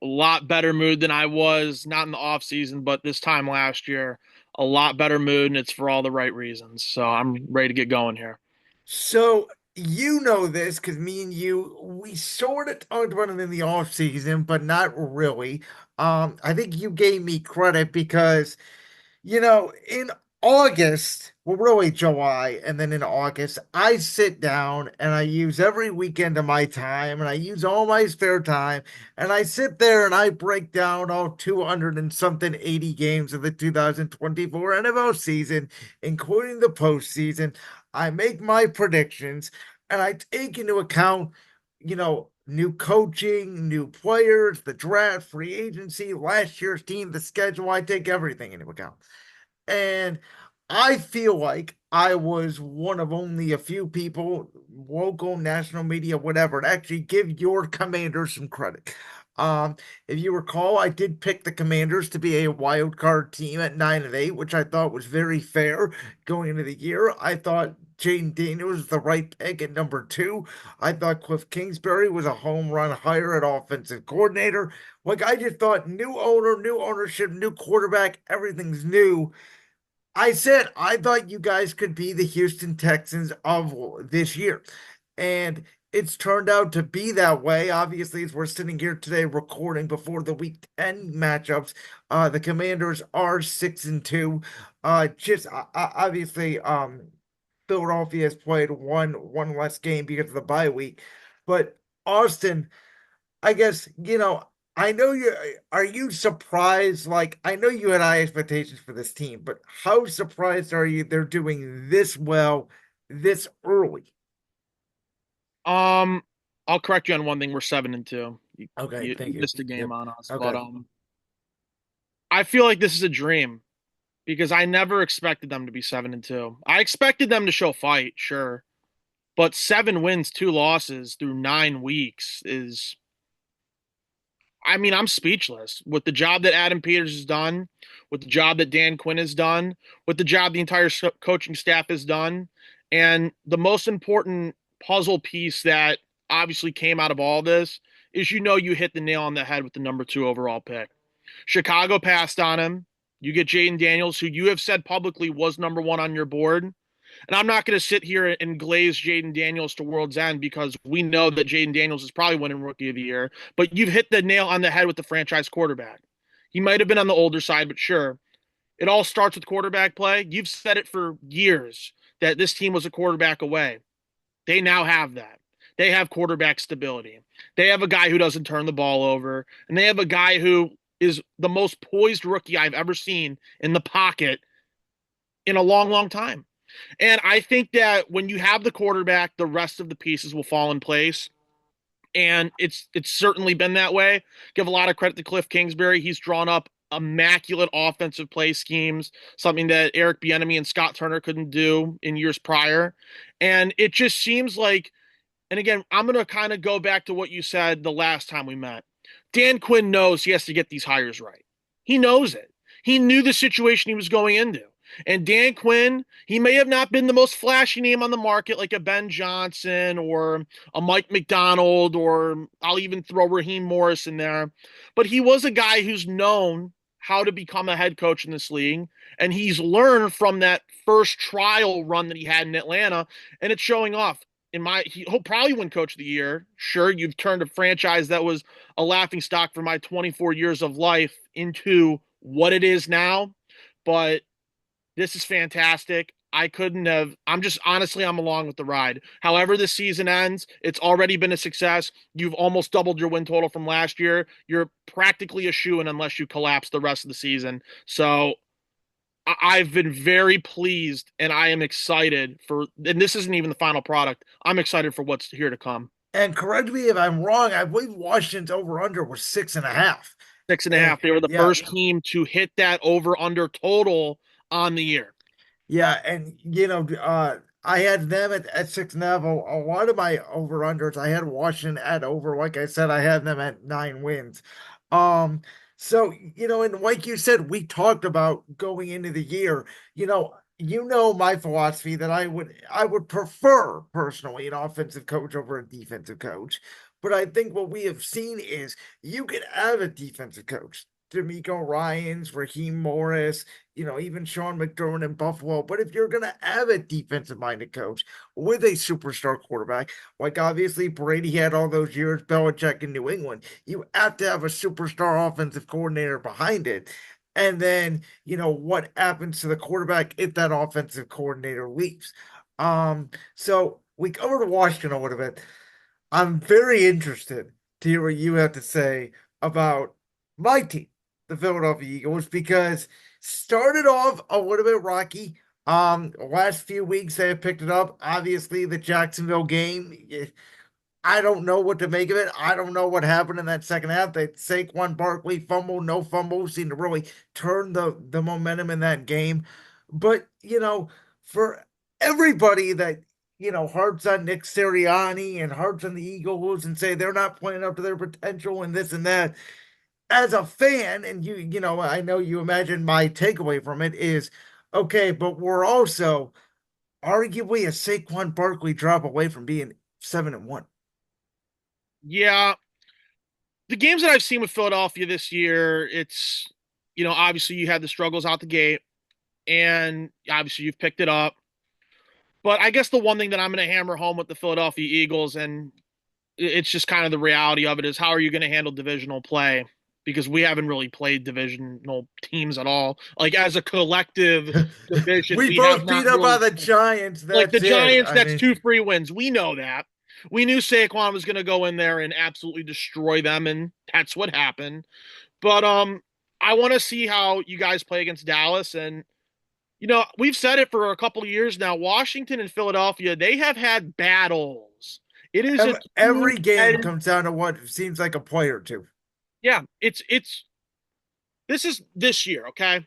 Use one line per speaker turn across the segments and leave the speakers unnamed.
A lot better mood than I was, not in the off season, but this time last year. A lot better mood, and it's for all the right reasons. So I'm ready to get going here.
So you know this because me and you, we sort of talked about it in the off season, but not really. I think you gave me credit because in August, well, really July, and then in August, I sit down and I use every weekend of my time and I use all my spare time and I sit there and I break down all 200 and something 80 games of the 2024 NFL season, including the postseason. I make my predictions and I take into account, new coaching, new players, the draft, free agency, last year's team, the schedule. I take everything into account. And I feel like I was one of only a few people, local, national media, whatever, to actually give your Commanders some credit. Um, if you recall, I did pick the Commanders to be a wild card team at 9-8, which I thought was very fair going into the year. I thought Jayden Daniels was the right pick at number two. I thought Cliff Kingsbury was a home run hire at offensive coordinator. Like I just thought new owner, new ownership, new quarterback, everything's new. I said I thought you guys could be the Houston Texans of this year. And it's turned out to be that way. Obviously, as we're sitting here today recording before the week 10 matchups, the Commanders are 6-2. Just obviously, Philadelphia has played one less game because of the bye week. But Austin, I guess, I know are you surprised? Like, I know you had high expectations for this team, but how surprised are you they're doing this well this early?
Um, I'll correct you on one thing. We're 7-2. You,
Okay,
you
thank you.
missed a game
Yep.
on us, but
Okay.
I feel like this is a dream because I never expected them to be 7-2. I expected them to show fight, sure, but 7 wins, 2 losses through 9 weeks is. I mean, I'm speechless with the job that Adam Peters has done, with the job that Dan Quinn has done, with the job the entire coaching staff has done, and the most important puzzle piece that obviously came out of all this is you hit the nail on the head with the number 2 overall pick. Chicago passed on him. You get Jayden Daniels, who you have said publicly was number 1 on your board. And I'm not going to sit here and glaze Jayden Daniels to world's end because we know that Jayden Daniels is probably winning Rookie of the Year. But you've hit the nail on the head with the franchise quarterback. He might have been on the older side, but sure. It all starts with quarterback play. You've said it for years that this team was a quarterback away. They now have that. They have quarterback stability. They have a guy who doesn't turn the ball over, and they have a guy who is the most poised rookie I've ever seen in the pocket in a long, long time. And I think that when you have the quarterback, the rest of the pieces will fall in place. And it's certainly been that way. Give a lot of credit to Cliff Kingsbury. He's drawn up immaculate offensive play schemes, something that Eric Bieniemy and Scott Turner couldn't do in years prior. And it just seems like, and again, I'm going to kind of go back to what you said the last time we met. Dan Quinn knows he has to get these hires right. He knows it. He knew the situation he was going into. And Dan Quinn, he may have not been the most flashy name on the market like a Ben Johnson or a Mike McDonald, or I'll even throw Raheem Morris in there. But he was a guy who's known how to become a head coach in this league. And he's learned from that first trial run that he had in Atlanta, and it's showing off. He'll probably win coach of the year. Sure, you've turned a franchise that was a laughing stock for my 24 years of life into what it is now. But this is fantastic. I couldn't have. I'm just honestly, I'm along with the ride. However, this season ends, it's already been a success. You've almost doubled your win total from last year. You're practically a shoo-in unless you collapse the rest of the season. So I've been very pleased and I am excited for, and this isn't even the final product. I'm excited for what's here to come.
And correct me if I'm wrong, I believe Washington's over under was 6.5.
Six and a
And
half. They were the
yeah,
first team to hit that over under total on the year.
yeah, and I had them at 6.5. A lot of my over unders, I had Washington at over. Like I said, I had them at 9 wins. Um, so and like you said, we talked about going into the year. My philosophy that I would prefer personally an offensive coach over a defensive coach. But I think what we have seen is you could have a defensive coach, D'Amico Ryans, Raheem Morris, even Sean McDermott in Buffalo. But if you're going to have a defensive minded coach with a superstar quarterback, like obviously Brady had all those years, Belichick in New England, you have to have a superstar offensive coordinator behind it. And then, what happens to the quarterback if that offensive coordinator leaves? So we covered Washington a little bit. I'm very interested to hear what you have to say about my team, the Philadelphia Eagles, because started off a little bit rocky. Last few weeks they have picked it up. Obviously, the Jacksonville game, I don't know what to make of it. I don't know what happened in that second half. That Saquon Barkley fumble, no fumble, seemed to really turn the momentum in that game. But for everybody that harps on Nick Sirianni and harps on the Eagles and say they're not playing up to their potential and this and that, as a fan, and I know you imagine my takeaway from it is okay, but we're also arguably a Saquon Barkley drop away from being 7-1.
Yeah, the games that I've seen with Philadelphia this year, it's obviously you had the struggles out the gate, and obviously you've picked it up. But I guess the one thing that I'm going to hammer home with the Philadelphia Eagles, and it's just kind of the reality of it, is how are you going to handle divisional play? Because we haven't really played divisional teams at all. Like as a collective division,
We
we have
both
not
beat up
really.
on the Giants.
Like the
That's it.
Giants,
I
that's
mean,
two free wins. We know that. We knew Saquon was going to go in there and absolutely destroy them, and that's what happened. But I want to see how you guys play against Dallas, and we've said it for a couple of years now. Washington and Philadelphia, they have had battles. It is a
every game
two-headed.
comes down to what seems like a play or two.
Yeah, it's this is this year, okay?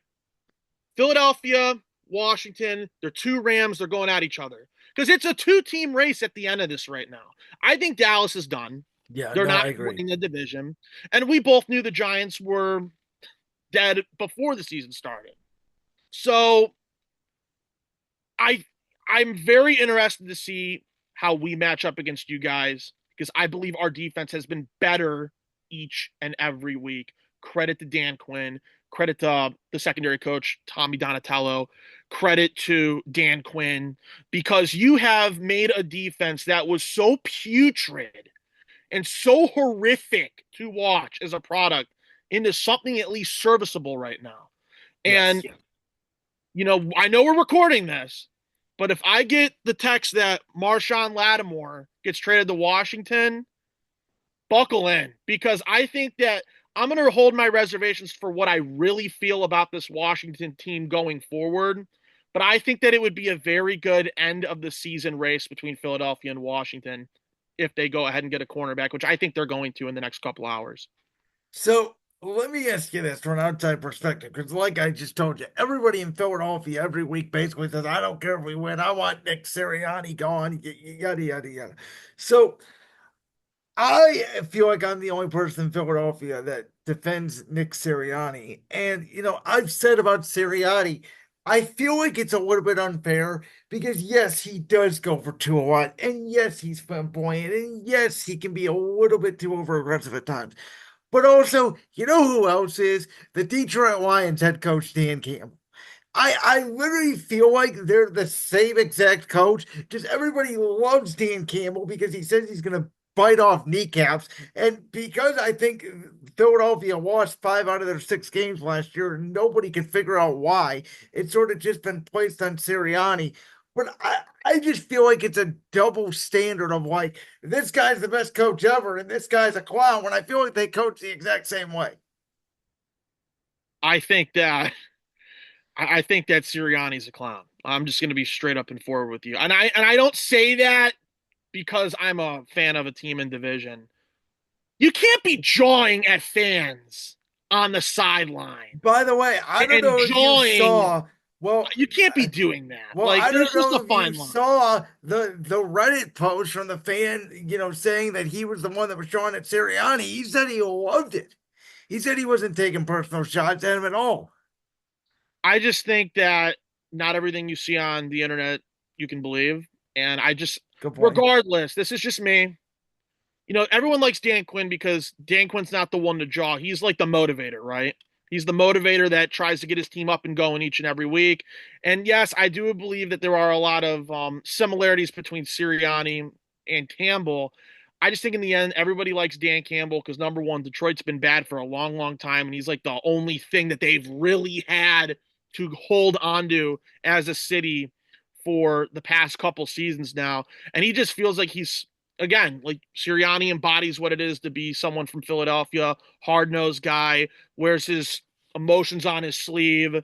Philadelphia, Washington, they're two Rams, they're going at each other. Because it's a two-team race at the end of this right now. I think Dallas is done.
Yeah,
They're
no,
not
I agree.
winning the division. And we both knew the Giants were dead before the season started. So I I'm very interested to see how we match up against you guys because I believe our defense has been better each and every week. Credit to Dan Quinn, credit to the secondary coach Tommy Donatello, credit to Dan Quinn because you have made a defense that was so putrid and so horrific to watch as a product into something at least serviceable right now. And
Yes.
I know we're recording this, but if I get the text that Marshon Lattimore gets traded to Washington, buckle in because I think that I'm going to hold my reservations for what I really feel about this Washington team going forward. But I think that it would be a very good end of the season race between Philadelphia and Washington if they go ahead and get a cornerback, which I think they're going to in the next couple hours.
So let me ask you this from an outside perspective, because like I just told you, everybody in Philadelphia every week basically says, I don't care if we win. I want Nick Sirianni gone, yada, yada, yada. So I feel like I'm the only person in Philadelphia that defends Nick Sirianni. And, I've said about Sirianni, I feel like it's a little bit unfair because, yes, he does go for two a lot. And yes, he's flamboyant. And yes, he can be a little bit too over aggressive at times. But also, you know who else is? The Detroit Lions head coach, Dan Campbell. I literally feel like they're the same exact coach. Just everybody loves Dan Campbell because he says he's going to bite off kneecaps. And because I think Philadelphia lost 5 out of their 6 games last year, nobody could figure out why. It's sort of just been placed on Sirianni. But I just feel like it's a double standard of like, this guy's the best coach ever and this guy's a clown when I feel like they coach the exact same way.
I think that I think that Sirianni's a clown. I'm just going to be straight up and forward with you, and I don't say that because I'm a fan of a team in division. You can't be jawing at fans on the sideline
By the way, I don't
and
know if you
jawing.
saw. Well,
You can't be doing that.
well,
Like,
I
there's
don't
just
know
a
if you
fine line.
saw the Reddit post from the fan, saying that he was the one that was showing at Sirianni. He said he loved it. He said he wasn't taking personal shots at him at all.
I just think that not everything you see on the internet you can believe, and
Good point.
regardless, this is just me. Everyone likes Dan Quinn because Dan Quinn's not the one to jaw. He's like the motivator, right? He's the motivator that tries to get his team up and going each and every week. And yes, I do believe that there are a lot of similarities between Sirianni and Campbell. I just think in the end, everybody likes Dan Campbell because number one, Detroit's been bad for a long, long time, and he's like the only thing that they've really had to hold onto as a city for the past couple seasons now. And he just feels like he's again, like Sirianni embodies what it is to be someone from Philadelphia, hard nosed guy, wears his emotions on his sleeve.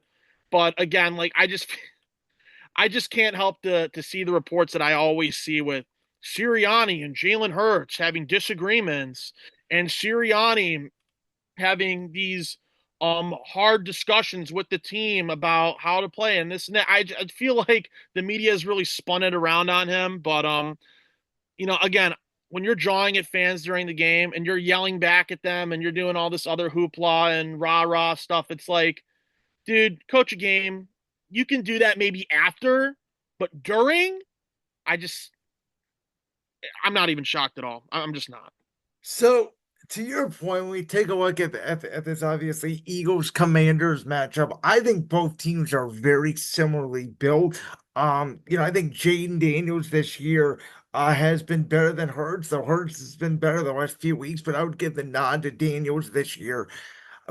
But again, like I just can't help to see the reports that I always see with Sirianni and Jalen Hurts having disagreements and Sirianni having these hard discussions with the team about how to play and this and that. I feel like the media has really spun it around on him, but again, when you're jawing at fans during the game and you're yelling back at them and you're doing all this other hoopla and rah rah stuff, it's like, dude, coach a game. You can do that maybe after, but during, I just, I'm not even shocked at all. I'm just not.
So, to your point, when we take a look at this obviously Eagles Commanders matchup, I think both teams are very similarly built. I think Jayden Daniels this year has been better than Hurts, though Hurts has been better the last few weeks, but I would give the nod to Daniels this year.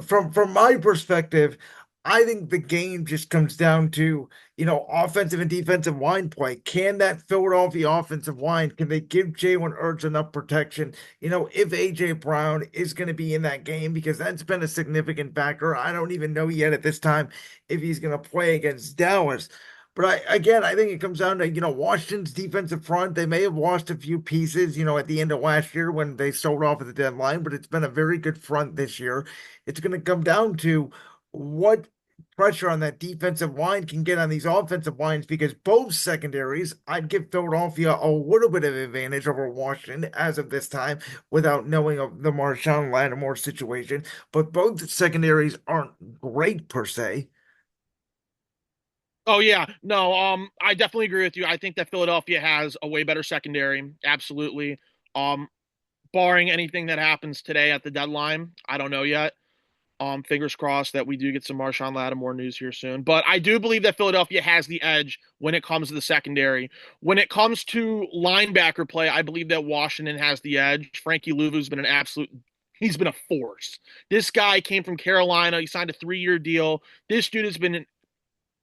From my perspective, I think the game just comes down to, offensive and defensive line play. Can that Philadelphia offensive line, can they give Jalen Hurts enough protection? If AJ Brown is going to be in that game, because that's been a significant factor. I don't even know yet at this time if he's going to play against Dallas. But I think it comes down to, Washington's defensive front. They may have lost a few pieces, at the end of last year when they sold off at the deadline, but it's been a very good front this year. It's going to come down to what pressure on that defensive line can get on these offensive lines because both secondaries, I'd give Philadelphia a little bit of advantage over Washington as of this time without knowing of the Marshon Lattimore situation. But both secondaries aren't great per se.
Oh yeah, no, I definitely agree with you. I think that Philadelphia has a way better secondary, absolutely. Um, Barring anything that happens today at the deadline, I don't know yet. Fingers crossed that we do get some Marshon Lattimore news here soon. But I do believe that Philadelphia has the edge when it comes to the secondary. When it comes to linebacker play, I believe that Washington has the edge. Frankie Louvu's been an absolute he's been a force. This guy came from Carolina. He signed a 3-year deal. This dude has been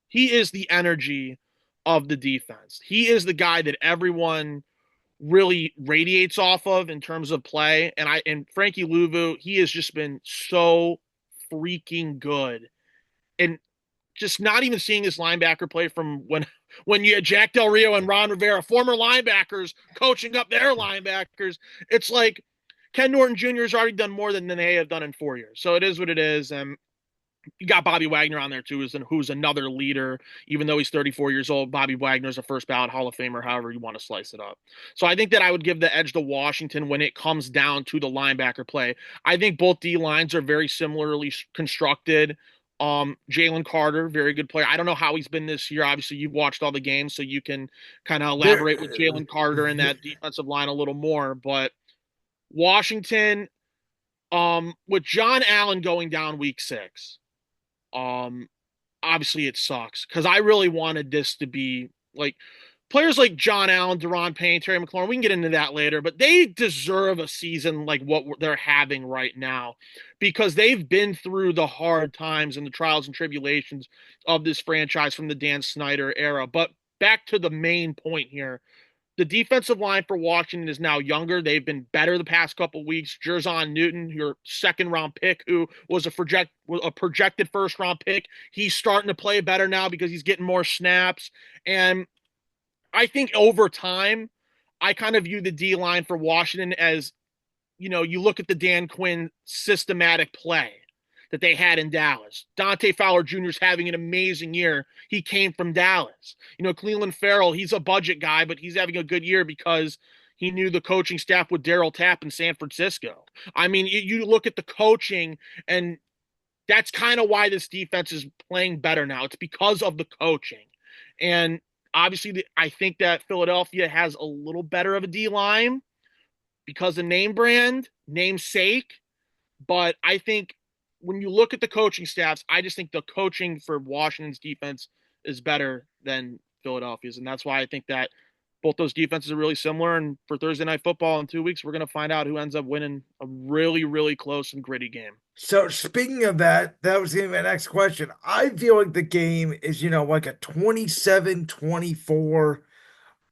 he is the energy of the defense. He is the guy that everyone really radiates off of in terms of play. And Frankie Louvu, he has just been so freaking good. And just not even seeing this linebacker play from when you had Jack Del Rio and Ron Rivera, former linebackers, coaching up their linebackers. It's like Ken Norton Jr. has already done more than they have done in 4 years. So it is what it is. And you got Bobby Wagner on there too, who's another leader. Even though he's 34 years old, Bobby Wagner's a first ballot Hall of Famer, however you want to slice it up. So I think that I would give the edge to Washington when it comes down to the linebacker play. I think both D lines are very similarly constructed. Jalen Carter, very good player. I don't know how he's been this year. Obviously, you've watched all the games, so you can kind of
There,
elaborate with Jalen Carter and that defensive line a little more. But Washington, with John Allen going down week 6, um, obviously it sucks because I really wanted this to be like players like John Allen, Deron Payne, Terry McLaurin. We can get into that later, but they deserve a season like what they're having right now because they've been through the hard times and the trials and tribulations of this franchise from the Dan Snyder era. But back to the main point here, the defensive line for Washington is now younger. They've been better the past couple of weeks. Jerzon Newton, your second round pick, who was a projected first round pick, he's starting to play better now because he's getting more snaps. And I think over time, I kind of view the D line for Washington as you look at the Dan Quinn systematic play that they had in Dallas. Dante Fowler Jr. is having an amazing year. He came from Dallas. Cleveland Farrell, he's a budget guy, but he's having a good year because he knew the coaching staff with Daryl Tapp in San Francisco. I mean, you look at the coaching, and that's kind of why this defense is playing better now. It's because of the coaching. And obviously, I think that Philadelphia has a little better of a D line, because of name brand, namesake. But I think when you look at the coaching staffs, I just think the coaching for Washington's defense is better than Philadelphia's. And that's why I think that both those defenses are really similar. And for Thursday Night Football in 2 weeks, we're going to find out who ends up winning a really, really close and gritty game.
So speaking of that, that was gonna be my next question. I feel like the game is, like a 27-24.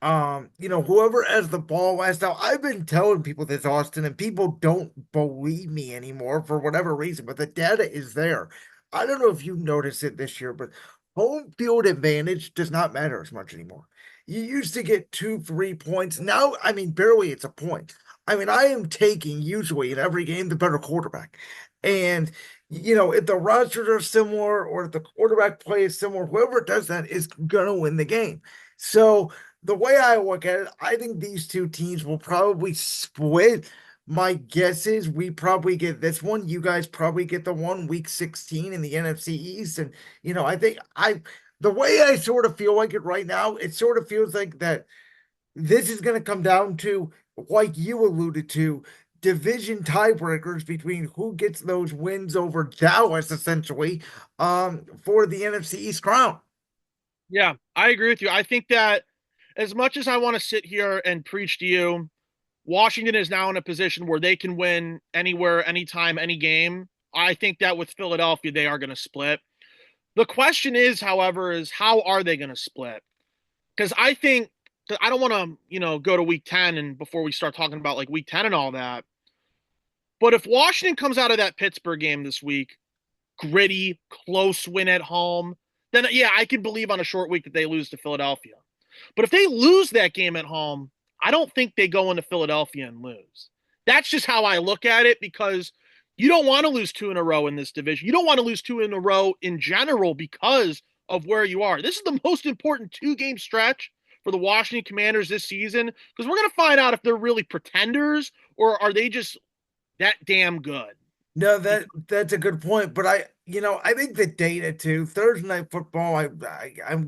Whoever has the ball last now, I've been telling people this, Austin, and people don't believe me anymore for whatever reason, but the data is there. I don't know if you noticed it this year, but home field advantage does not matter as much anymore. You used to get 2, 3 points. Now, I mean, barely it's a point. I mean, I am taking usually in every game the better quarterback. And if the rosters are similar or if the quarterback play is similar, whoever does that is gonna win the game. So the way I look at it, I think these two teams will probably split. My guess is we probably get this one. You guys probably get the one week 16 in the NFC East. And, I think the way I sort of feel like it right now, it sort of feels like that this is going to come down to, like you alluded to, division tiebreakers between who gets those wins over Dallas, essentially, for the NFC East crown.
Yeah, I agree with you. I think that as much as I want to sit here and preach to you, Washington is now in a position where they can win anywhere, anytime, any game. I think that with Philadelphia, they are going to split. The question is, however, is how are they going to split? Because I think I don't want to, go to week 10 and before we start talking about like week 10 and all that. But if Washington comes out of that Pittsburgh game this week, gritty, close win at home, then yeah, I can believe on a short week that they lose to Philadelphia. But if they lose that game at home, I don't think they go into Philadelphia and lose. That's just how I look at it because you don't want to lose two in a row in this division. You don't want to lose two in a row in general because of where you are. This is the most important 2 game stretch for the Washington Commanders this season because we're going to find out if they're really pretenders or are they just that damn good.
No, that's a good point. But I think the data too, Thursday night football, I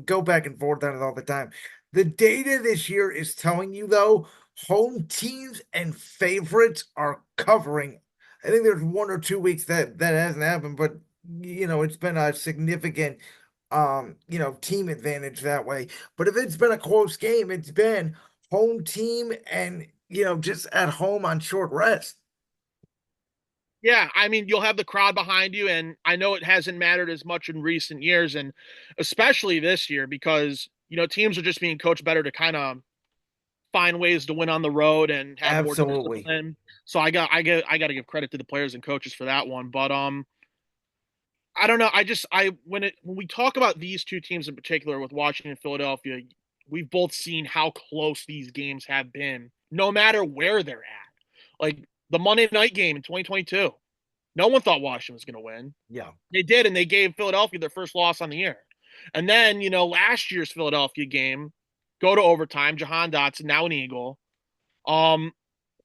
go back and forth on it all the time. The data this year is telling you though, home teams and favorites are covering. I think there's 1 or 2 weeks that hasn't happened, but it's been a significant team advantage that way. But if it's been a close game, it's been home team and just at home on short rest.
Yeah, I mean, you'll have the crowd behind you, and I know it hasn't mattered as much in recent years, and especially this year because teams are just being coached better to kind of find ways to win on the road and have more
Absolutely.
discipline. So I got to give credit to the players and coaches for that one. But I don't know. When we talk about these two teams in particular with Washington and Philadelphia, we've both seen how close these games have been, no matter where they're at. Like the Monday night game in 2022. No one thought Washington was going to win.
Yeah.
They did, and they gave Philadelphia their first loss on the year. And then, last year's Philadelphia game, go to overtime. Jahan Dotson, now an Eagle, um,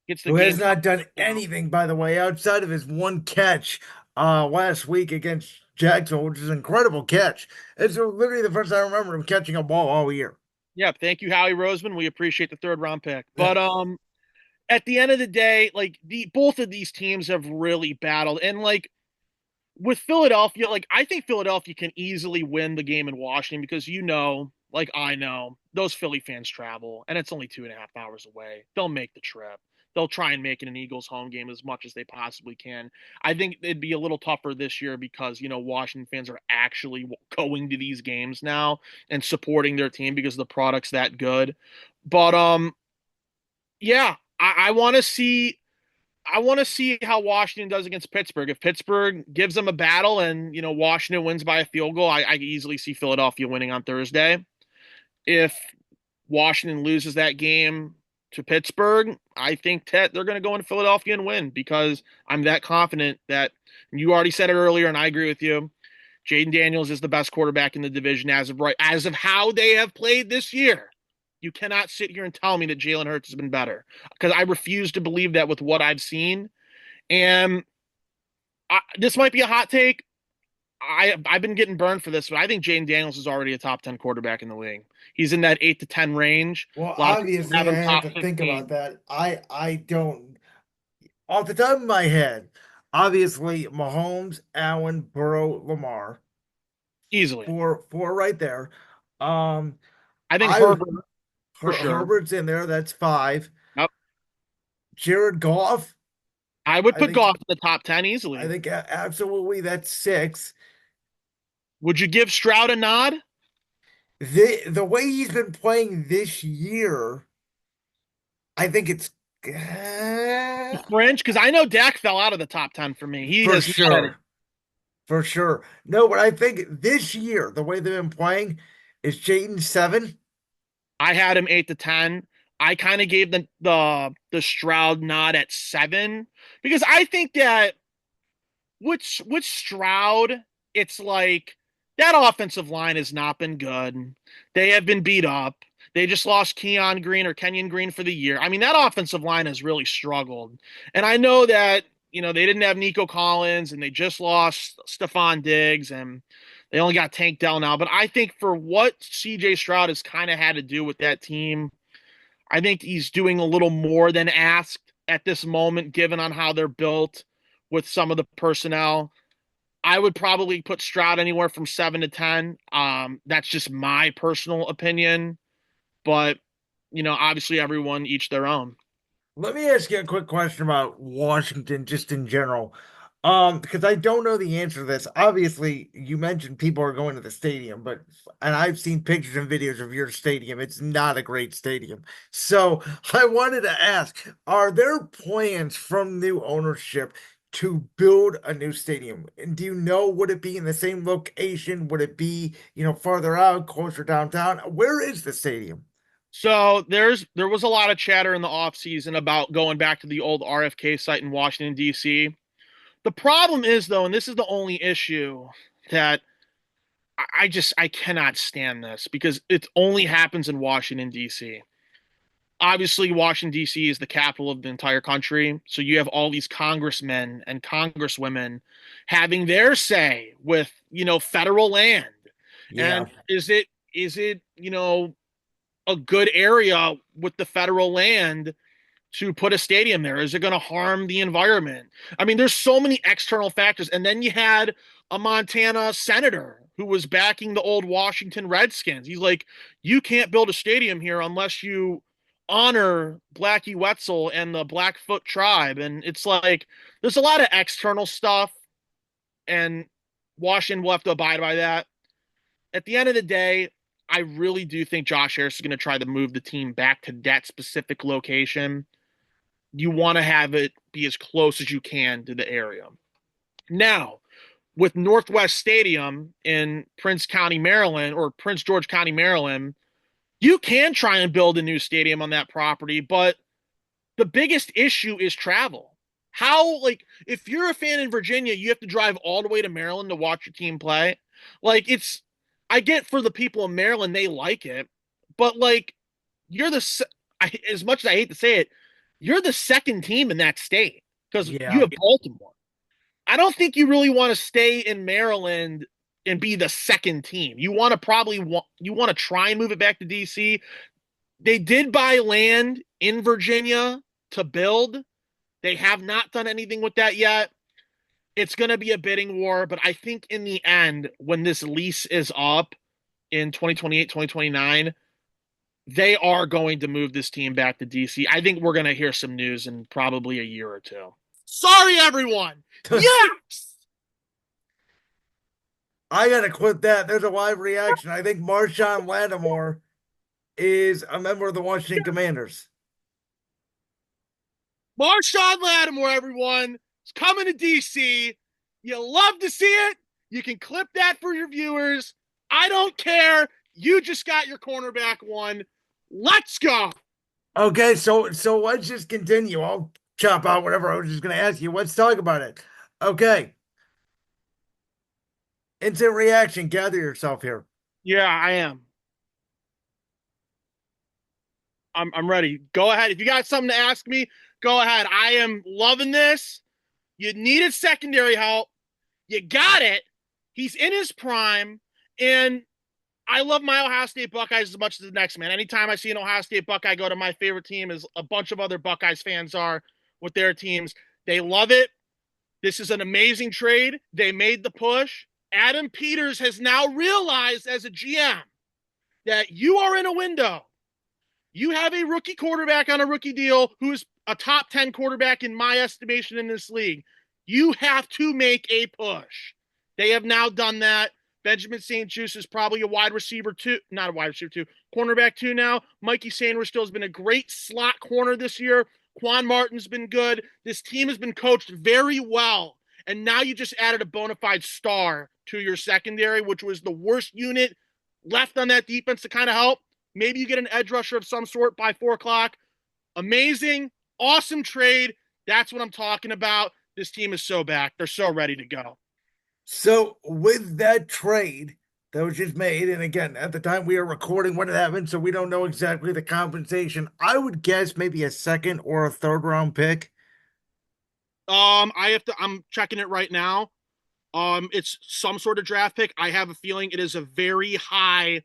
gets the
Who has
game.
not done anything, by the way, outside of his one catch last week against Jacksonville, which is an incredible catch. It's literally the first time I remember him catching a ball all year.
Yeah, thank you, Howie Roseman. We appreciate the third round pick.
Yeah,
But at the end of the day, like the both of these teams have really battled, and like with Philadelphia, like I think Philadelphia can easily win the game in Washington because like I know, those Philly fans travel and it's only 2.5 hours away. They'll make the trip. They'll try and make it an Eagles home game as much as they possibly can. I think it'd be a little tougher this year because, Washington fans are actually going to these games now and supporting their team because the product's that good. But yeah, I want to see how Washington does against Pittsburgh. If Pittsburgh gives them a battle and, Washington wins by a field goal, I easily see Philadelphia winning on Thursday. If Washington loses that game to Pittsburgh, I think that they're going to go into Philadelphia and win because I'm that confident that you already said it earlier, and I agree with you. Jayden Daniels is the best quarterback in the division as of how they have played this year. You cannot sit here and tell me that Jalen Hurts has been better because I refuse to believe that with what I've seen. And this might be a hot take. I've been getting burned for this, but I think Jayden Daniels is already a top 10 quarterback in the league. He's in that 8 to 10 range.
Well,
A lot of people have
obviously, I
him
have
top
to think about
15
that. I don't, off the top of my head, obviously, Mahomes, Allen, Burrow, Lamar,
easily.
four right there. Um,
I think
I
Herbert for sure.
Herbert's in there. That's five.
Yep.
Jared Goff.
I would
I
put
think
Goff in the top 10
I
easily.
think absolutely that's six.
Would you give Stroud a nod?
The way he's been playing this year, I think it's
A fringe? Because I know Dak fell out of the top 10 for me. He
for
has not had it.
sure. For sure. No, but I think this year, the way they've been playing, is Jayden seven.
I had him 8 to 10. I kind of gave the Stroud nod at 7 because I think that with Stroud, it's like that offensive line has not been good. They have been beat up. They just lost Keon Green or Kenyon Green for the year. I mean, that offensive line has really struggled. And I know that, they didn't have Nico Collins and they just lost Stephon Diggs and they only got Tank Dell now. But I think for what CJ Stroud has kind of had to do with that team, I think he's doing a little more than asked at this moment, given on how they're built with some of the personnel. I would probably put Stroud anywhere from 7 to 10. That's just my personal opinion, but obviously everyone each their own.
Let me ask you a quick question about Washington, just in general. Because I don't know the answer to this. Obviously, you mentioned people are going to the stadium, and I've seen pictures and videos of your stadium. It's not a great stadium. So I wanted to ask, are there plans from new ownership to build a new stadium? And do you know, would it be in the same location? Would it be, farther out, closer downtown? Where is the stadium?
So there was a lot of chatter in the offseason about going back to the old RFK site in Washington, D.C. The problem is though, and this is the only issue, that I cannot stand this because it only happens in Washington, D.C. Obviously Washington D.C. is the capital of the entire country, so you have all these congressmen and congresswomen having their say with federal land.
Yeah.
And is it a good area with the federal land to put a stadium there? Is it going to harm the environment? I mean, there's so many external factors. And then you had a Montana senator who was backing the old Washington Redskins. He's like, you can't build a stadium here unless you honor Blackie Wetzel and the Blackfoot tribe. And it's like, there's a lot of external stuff, and Washington will have to abide by that. At the end of the day, I really do think Josh Harris is going to try to move the team back to that specific location. You want to have it be as close as you can to the area. Now, with Northwest Stadium in Prince County, Maryland, or Prince George County, Maryland, you can try and build a new stadium on that property, but the biggest issue is travel. How, like, if you're a fan in Virginia, you have to drive all the way to Maryland to watch your team play. Like, I get for the people in Maryland, they like it, but like, you're as much as I hate to say it, you're the second team in that state because you
Yeah.
have Baltimore. I don't think you really want to stay in Maryland and be the second team. You want to you want to try and move it back to DC. They did buy land in Virginia to build. They have not done anything with that yet. It's going to be a bidding war, but I think in the end, when this lease is up in 2028, 2029, they are going to move this team back to DC. I think we're going to hear some news in probably a year or two. Sorry, everyone. Yes.
I gotta quit that. There's a live reaction. I think Marshon Lattimore is a member of the Washington Commanders.
Marshon Lattimore, everyone, is coming to DC. You love to see it. You can clip that for your viewers. I don't care. You just got your cornerback one. Let's go.
Okay, so let's just continue. I'll chop out whatever I was just gonna ask you. Let's talk about it. Okay, instant reaction. Gather yourself here.
Yeah, I am. I'm ready. Go ahead. If you got something to ask me, go ahead. I am loving this. You needed secondary help. You got it. He's in his prime, and I love my Ohio State Buckeyes as much as the next man. Anytime I see an Ohio State Buckeye go to my favorite team, as a bunch of other Buckeyes fans are with their teams, they love it. This is an amazing trade. They made the push. Adam Peters has now realized as a GM that you are in a window. You have a rookie quarterback on a rookie deal who is a top 10 quarterback in my estimation in this league. You have to make a push. They have now done that. Benjamin St. Juste is probably a wide receiver two, not a wide receiver two, cornerback two now. Mikey Sanders still has been a great slot corner this year. Quan Martin's been good. This team has been coached very well. And now you just added a bona fide star to your secondary, which was the worst unit left on that defense to kind of help. Maybe you get an edge rusher of some sort by 4 o'clock. Amazing, awesome trade. That's what I'm talking about. This team is so back. They're so ready to go.
So with that trade that was just made, and again, at the time we are recording when it happened, so we don't know exactly the compensation. I would guess maybe a second or a third round pick.
I'm checking it right now. It's some sort of draft pick. I have a feeling it is a very high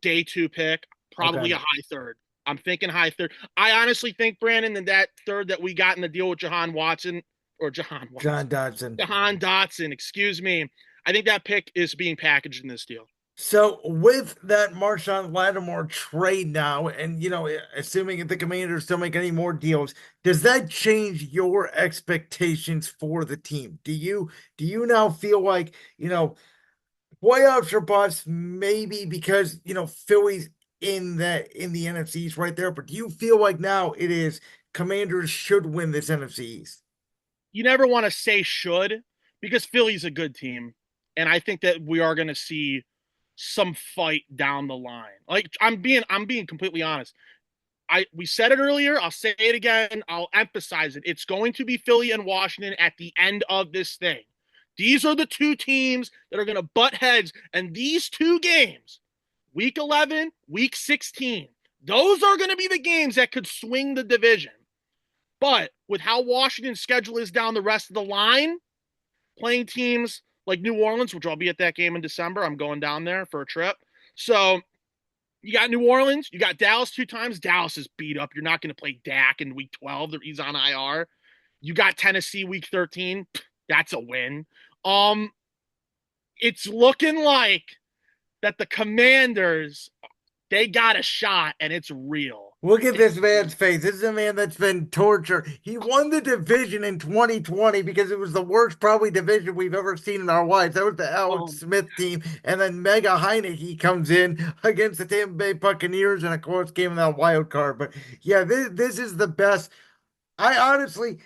day two pick,
Okay.
probably a high third. I'm thinking high third. I honestly think, Brandon, that third that we got in the deal with
John Dodson.
Jahan Dotson, excuse me. I think that pick is being packaged in this deal.
So with that Marshon Lattimore trade now, and assuming if the Commanders don't make any more deals, does that change your expectations for the team? Do you now feel like, playoffs or bust, maybe because Philly's in the NFC East right there, but do you feel like now it is Commanders should win this NFC East?
You never want to say should because Philly's a good team. And I think that we are going to see some fight down the line. Like I'm being completely honest. We said it earlier, I'll say it again, I'll emphasize it. It's going to be Philly and Washington at the end of this thing. These are the two teams that are going to butt heads, and these two games, week 11, week 16, those are going to be the games that could swing the division. But with how Washington's schedule is down the rest of the line, playing teams like New Orleans, which I'll be at that game in December. I'm going down there for a trip. So you got New Orleans, you got Dallas 2 times. Dallas is beat up. You're not going to play Dak in week 12. He's on IR. You got Tennessee week 13. That's a win. Um, it's looking like that the Commanders, they got a shot and it's real.
Look at
It's
this man's face. This is a man that's been tortured. He won the division in 2020 because it was the worst, probably, division we've ever seen in our lives. That was the Alex
um,
Smith team. And then Mega Heineke comes in against the Tampa Bay Buccaneers in a close game in that wild card. But yeah, this is the best. I honestly,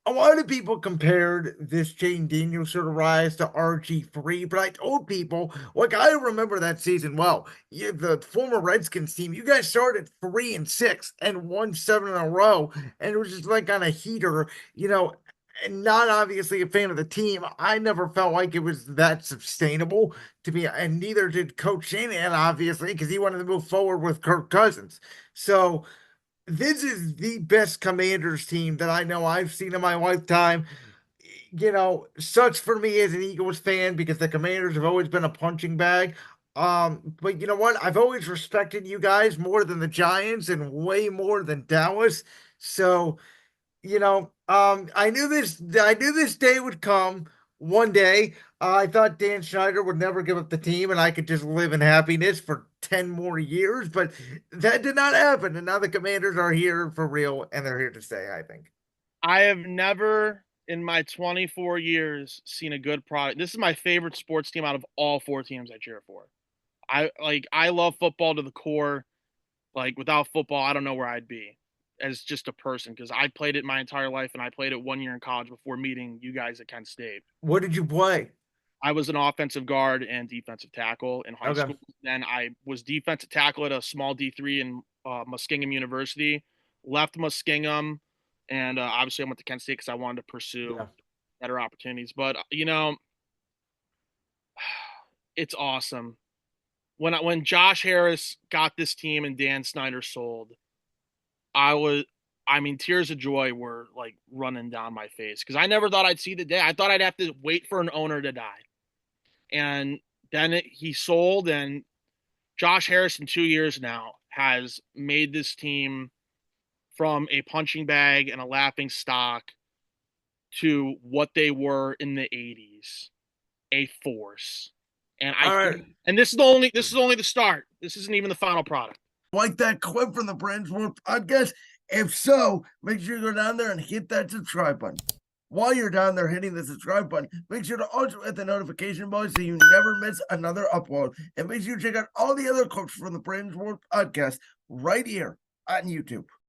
a lot of people compared this Jayden Daniels sort of rise to RG3, but I told people, like, I remember that season well. The former Redskins team, you guys started 3-6 and won seven in a row, and it was just like on a heater, and not obviously a fan of the team. I never felt like it was that sustainable to be, and neither did Coach Shanahan, obviously, because he wanted to move forward with Kirk Cousins. So, this is the best Commanders team that I know I've seen in my lifetime. Sucks for me as an Eagles fan because the Commanders have always been a punching bag. But you know what? I've always respected you guys more than the Giants and way more than Dallas. So, I knew this day would come one day. I thought Dan Schneider would never give up the team and I could just live in happiness for 10 more years, but that did not happen. And now the Commanders are here for real and they're here to stay, I think.
I have never in my 24 years seen a good product. This is my favorite sports team out of all four teams I cheer for. I love football to the core. Like without football, I don't know where I'd be as just a person because I played it my entire life and I played it 1 year in college before meeting you guys at Kent State.
What did you play?
I was an offensive guard and defensive tackle in high
Okay.
school. Then I was defensive tackle at a small D3 in Muskingum University. Left Muskingum, and obviously I went to Kent State because I wanted to pursue
Yeah.
better opportunities. But it's awesome when Josh Harris got this team and Dan Snyder sold. I was, I mean, tears of joy were like running down my face because I never thought I'd see the day. I thought I'd have to wait for an owner to die. and then he sold. And Josh Harris in 2 years now has made this team from a punching bag and a laughing stock to what they were in the 80s, a force. And I
All right.
think, and this is only the start. This isn't even the final product.
Like that clip from the Brands World podcast? If so, make sure you go down there and hit that subscribe button. While you're down there hitting the subscribe button, make sure to also hit the notification bell so you never miss another upload. And make sure you check out all the other clips from the Brands World podcast right here on YouTube.